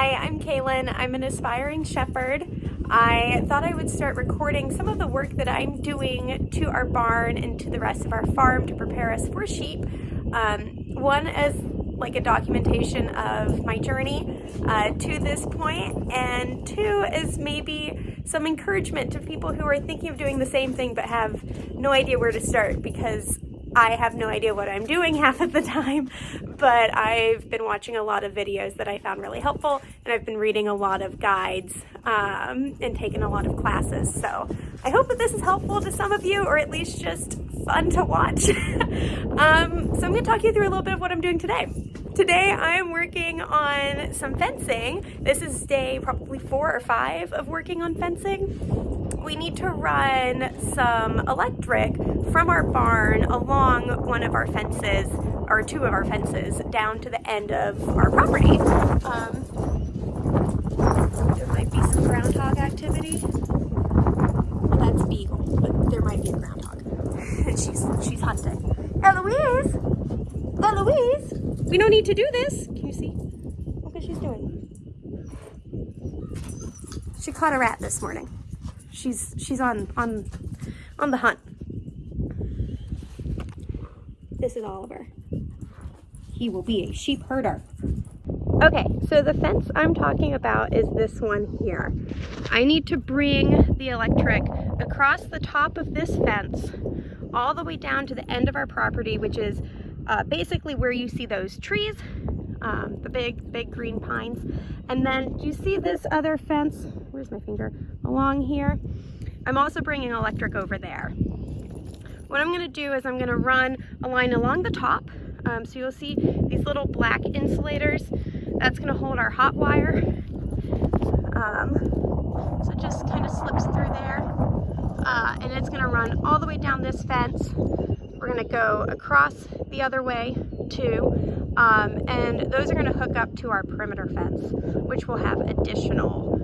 Hi, I'm Cailyn. I'm an aspiring shepherd. I thought I would start recording some of the work that I'm doing to our barn and to the rest of our farm to prepare us for sheep. One as like a documentation of my journey to this point, and two is maybe some encouragement to people who are thinking of doing the same thing but have no idea where to start, because I have no idea what I'm doing half of the time, but I've been watching a lot of videos that I found really helpful, and I've been reading a lot of guides and taking a lot of classes. So I hope that this is helpful to some of you, or at least just fun to watch. So I'm going to talk you through a little bit of what I'm doing today. Today I'm working on some fencing. This is day probably 4 or 5 of working on fencing. We need to run some electric from our barn along one of our fences, or 2 of our fences, down to the end of our property. There might be some groundhog activity. Well, that's Beagle, but there might be a groundhog. she's hunting. Eloise! Eloise! We don't need to do this. Can you see? Look what she's doing. She caught a rat this morning. She's on the hunt. This is Oliver. He will be a sheep herder. Okay, so the fence I'm talking about is this one here. I need to bring the electric across the top of this fence all the way down to the end of our property, which is basically where you see those trees, the big green pines. And then you see this other fence, where's my finger, along here. I'm also bringing electric over there. What I'm going to do is I'm going to run a line along the top. So you'll see these little black insulators. That's going to hold our hot wire. So it just kind of slips through there. And it's going to run all the way down this fence. We're going to go across the other way too. And those are going to hook up to our perimeter fence, which will have additional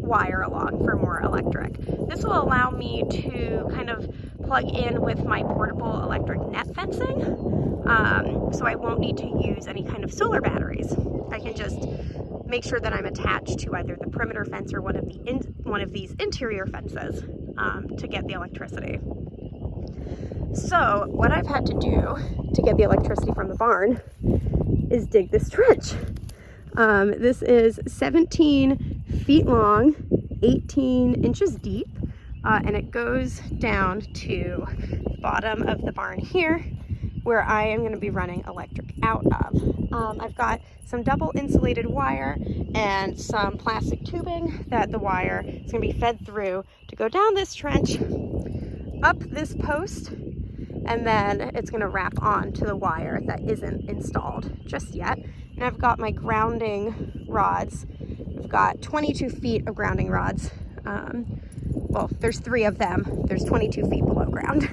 wire along for more electric. This will allow me to kind of plug in with my portable electric net fencing, so I won't need to use any kind of solar batteries. I can just make sure that I'm attached to either the perimeter fence or one of these interior fences to get the electricity. So what I've had to do to get the electricity from the barn is dig this trench. This is 17 feet long, 18 inches deep, and it goes down to the bottom of the barn here, where I am going to be running electric out of. I've got some double insulated wire and some plastic tubing that the wire is going to be fed through to go down this trench, up this post, and then it's going to wrap on to the wire that isn't installed just yet. And I've got my grounding rods. I've got 22 feet of grounding rods. Well, there's 3 of them. There's 22 feet below ground.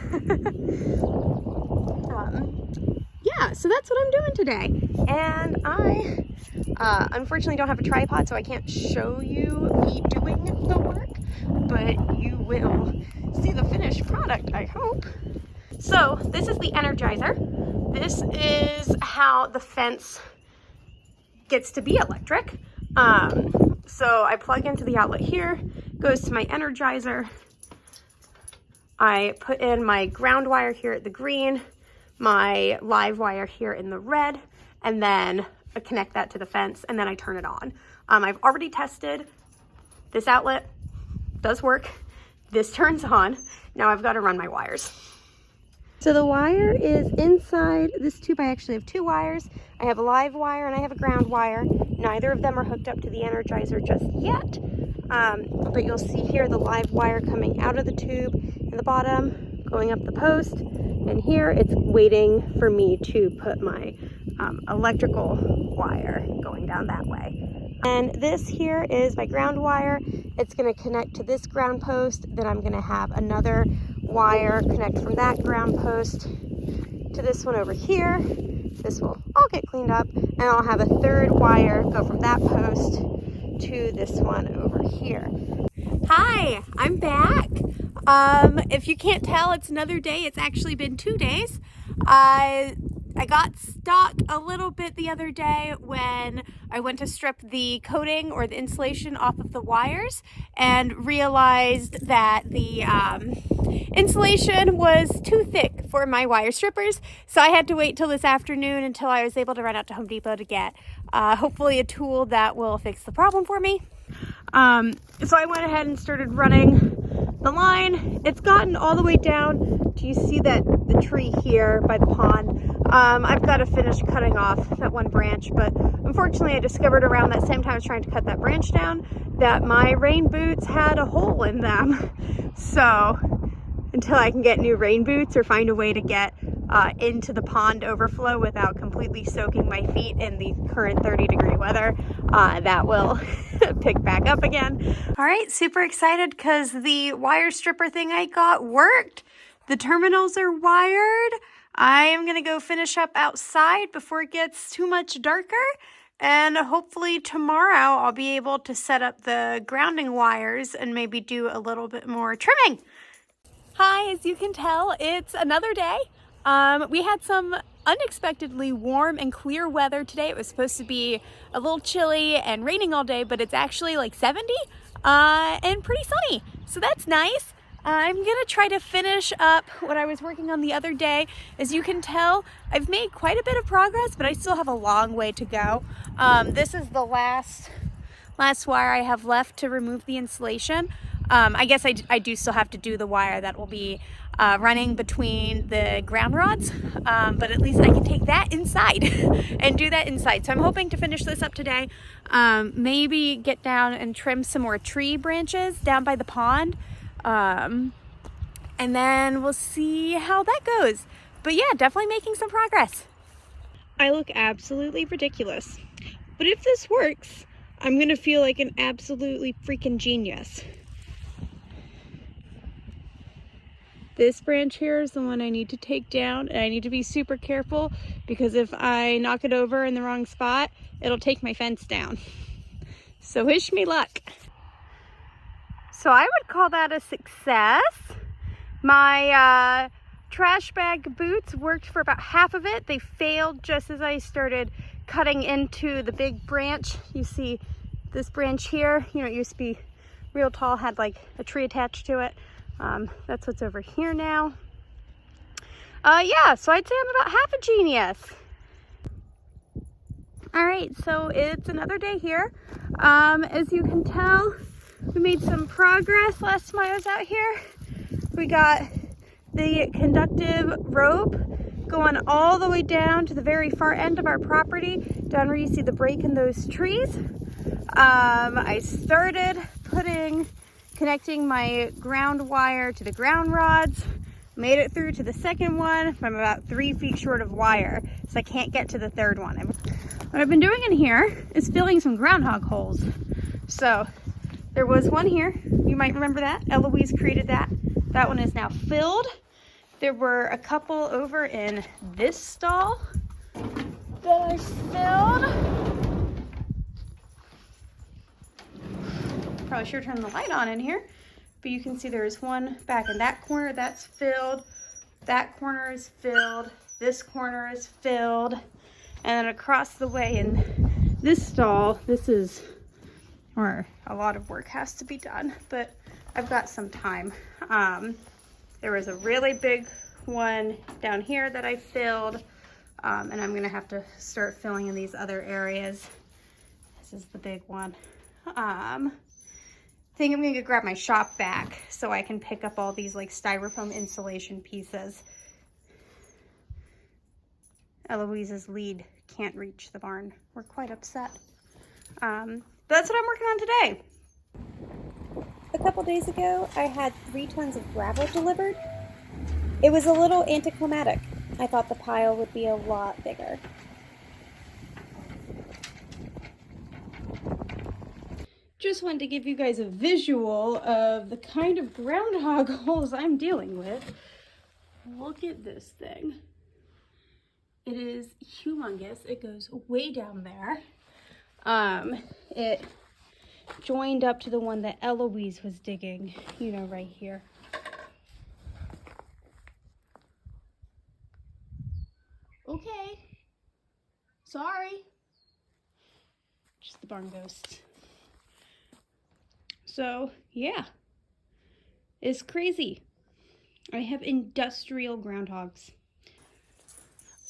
Yeah, so that's what I'm doing today. And I unfortunately don't have a tripod, so I can't show you me doing the work, but you will see the finished product, I hope. So this is the Energizer. This is how the fence gets to be electric. So I plug into the outlet here, goes to my Energizer. I put in my ground wire here at the green, my live wire here in the red, and then I connect that to the fence, and then I turn it on. I've already tested this outlet, does work. This turns on. Now I've got to run my wires. So the wire is inside this tube. I actually have 2 wires. I have a live wire and I have a ground wire. Neither of them are hooked up to the Energizer just yet. But you'll see here the live wire coming out of the tube in the bottom, going up the post. And here it's waiting for me to put my electrical wire going down that way. And this here is my ground wire. It's going to connect to this ground post. Then I'm going to have another wire connect from that ground post to this one over here. This will all get cleaned up, and I'll have a 3rd wire go from that post to this one over here. Hi, I'm back. If you can't tell, it's another day. It's actually been 2 days. I got stuck a little bit the other day when I went to strip the coating or the insulation off of the wires and realized that the insulation was too thick for my wire strippers. So I had to wait till this afternoon until I was able to run out to Home Depot to get hopefully a tool that will fix the problem for me. So I went ahead and started running the line. It's gotten all the way down. Do you see that the tree here by the pond? I've got to finish cutting off that one branch, but unfortunately I discovered around that same time I was trying to cut that branch down that my rain boots had a hole in them. So until I can get new rain boots or find a way to get into the pond overflow without completely soaking my feet in the current 30-degree weather, that will pick back up again. All right, super excited because the wire stripper thing I got worked. The terminals are wired. I am gonna go finish up outside before it gets too much darker, and hopefully tomorrow I'll be able to set up the grounding wires and maybe do a little bit more trimming. Hi, as you can tell, it's another day. We had some unexpectedly warm and clear weather today. It was supposed to be a little chilly and raining all day, but it's actually like 70 and pretty sunny. So that's nice. I'm gonna try to finish up what I was working on the other day. As you can tell, I've made quite a bit of progress, but I still have a long way to go. This is the last wire I have left to remove the insulation. I guess I do still have to do the wire that will be running between the ground rods, but at least I can take that inside and do that inside. So I'm hoping to finish this up today. Maybe get down and trim some more tree branches down by the pond. And then we'll see how that goes. But yeah, definitely making some progress. I look absolutely ridiculous. But if this works, I'm gonna feel like an absolutely freaking genius. This branch here is the one I need to take down, and I need to be super careful because if I knock it over in the wrong spot, it'll take my fence down. So wish me luck. So I would call that a success. My trash bag boots worked for about half of it. They failed just as I started cutting into the big branch. You see this branch here, you know, it used to be real tall, had like a tree attached to it. That's what's over here now. Yeah, so I'd say I'm about half a genius. All right, so it's another day here. As you can tell, we made some progress last time I was out here. We got the conductive rope going all the way down to the very far end of our property, down where you see the break in those trees. I started connecting my ground wire to the ground rods, made it through to the second one, but I'm about 3 feet short of wire, so I can't get to the third one. What I've been doing in here is filling some groundhog holes. So there was one here, you might remember that, Eloise created that. That one is now filled. There were a couple over in this stall that I filled. Probably should turn the light on in here, but you can see there's one back in that corner that's filled. That corner is filled. This corner is filled. And then across the way in this stall, this is where a lot of work has to be done, but I've got some time. There was a really big one down here that I filled, and I'm gonna have to start filling in these other areas. This is the big one. I think I'm gonna grab my shop vac so I can pick up all these like styrofoam insulation pieces. Eloise's lead can't reach the barn. We're quite upset. But that's what I'm working on today. A couple days ago, I had 3 tons of gravel delivered. It was a little anticlimactic. I thought the pile would be a lot bigger. Just wanted to give you guys a visual of the kind of groundhog holes I'm dealing with. Look at this thing. It is humongous. It goes way down there. It joined up to the one that Eloise was digging, you know, right here. Okay. barn ghosts. So, yeah. It's crazy. I have industrial groundhogs.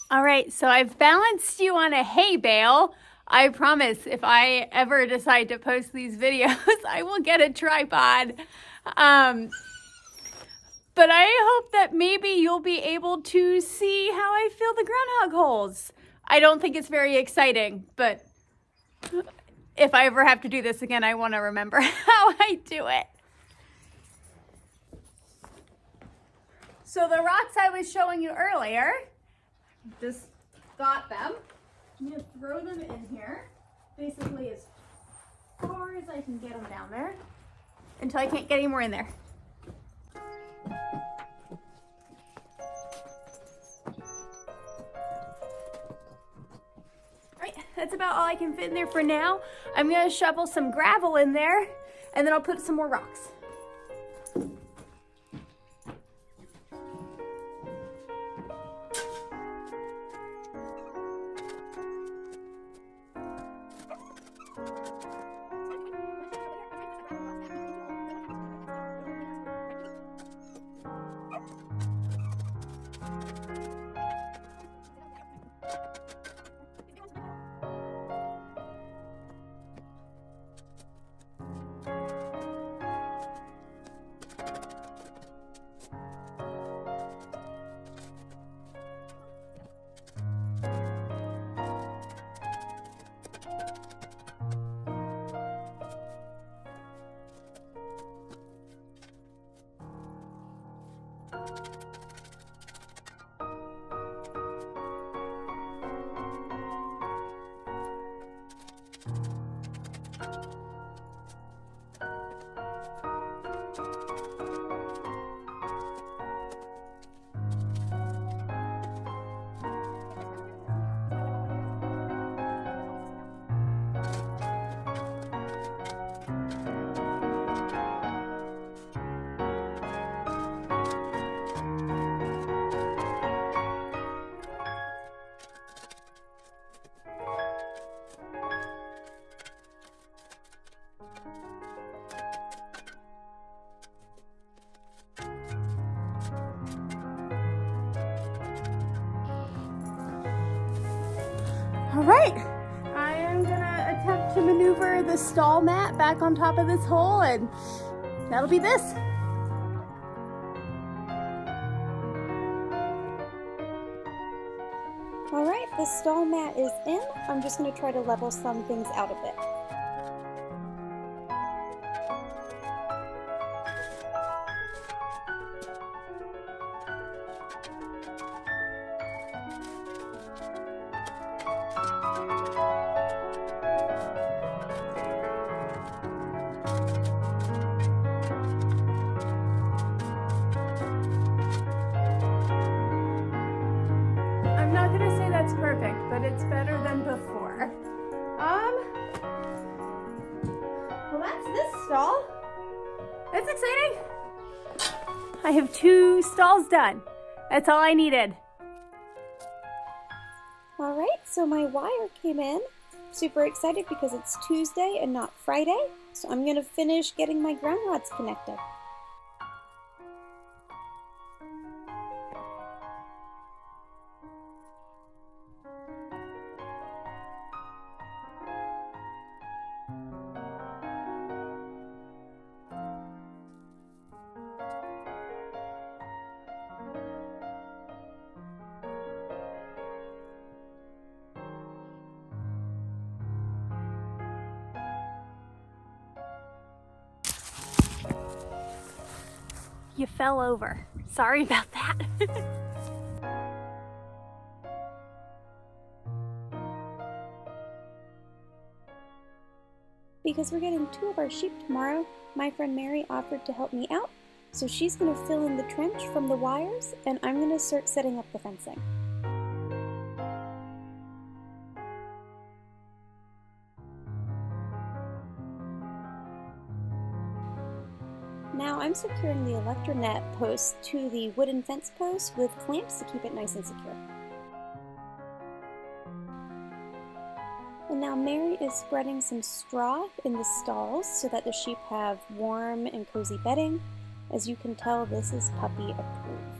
All right, so I've balanced you on a hay bale. I promise if I ever decide to post these videos, I will get a tripod. But I hope that maybe you'll be able to see how I fill the groundhog holes. I don't think it's very exciting, but if I ever have to do this again, I want to remember how I do it. So the rocks I was showing you earlier, just got them. I'm going to throw them in here, basically as far as I can get them down there, until I can't get any more in there. Alright, that's about all I can fit in there for now. I'm going to shovel some gravel in there, and then I'll put some more rocks. All right, I am gonna attempt to maneuver the stall mat back on top of this hole, and that'll be this. All right, the stall mat is in. I'm just gonna try to level some things out a bit. I'm not gonna say that's perfect, but it's better than before. Well, that's this stall. That's exciting. I have 2 stalls done. That's all I needed. All right, so my wire came in. Super excited because it's Tuesday and not Friday. So I'm gonna finish getting my ground rods connected. You fell over. Sorry about that. Because we're getting 2 of our sheep tomorrow, my friend Mary offered to help me out. So she's gonna fill in the trench from the wires, and I'm gonna start setting up the fencing. Now I'm securing the electronet post to the wooden fence post with clamps to keep it nice and secure. And And now Mary is spreading some straw in the stalls so that the sheep have warm and cozy bedding. As you can tell, this is puppy approved.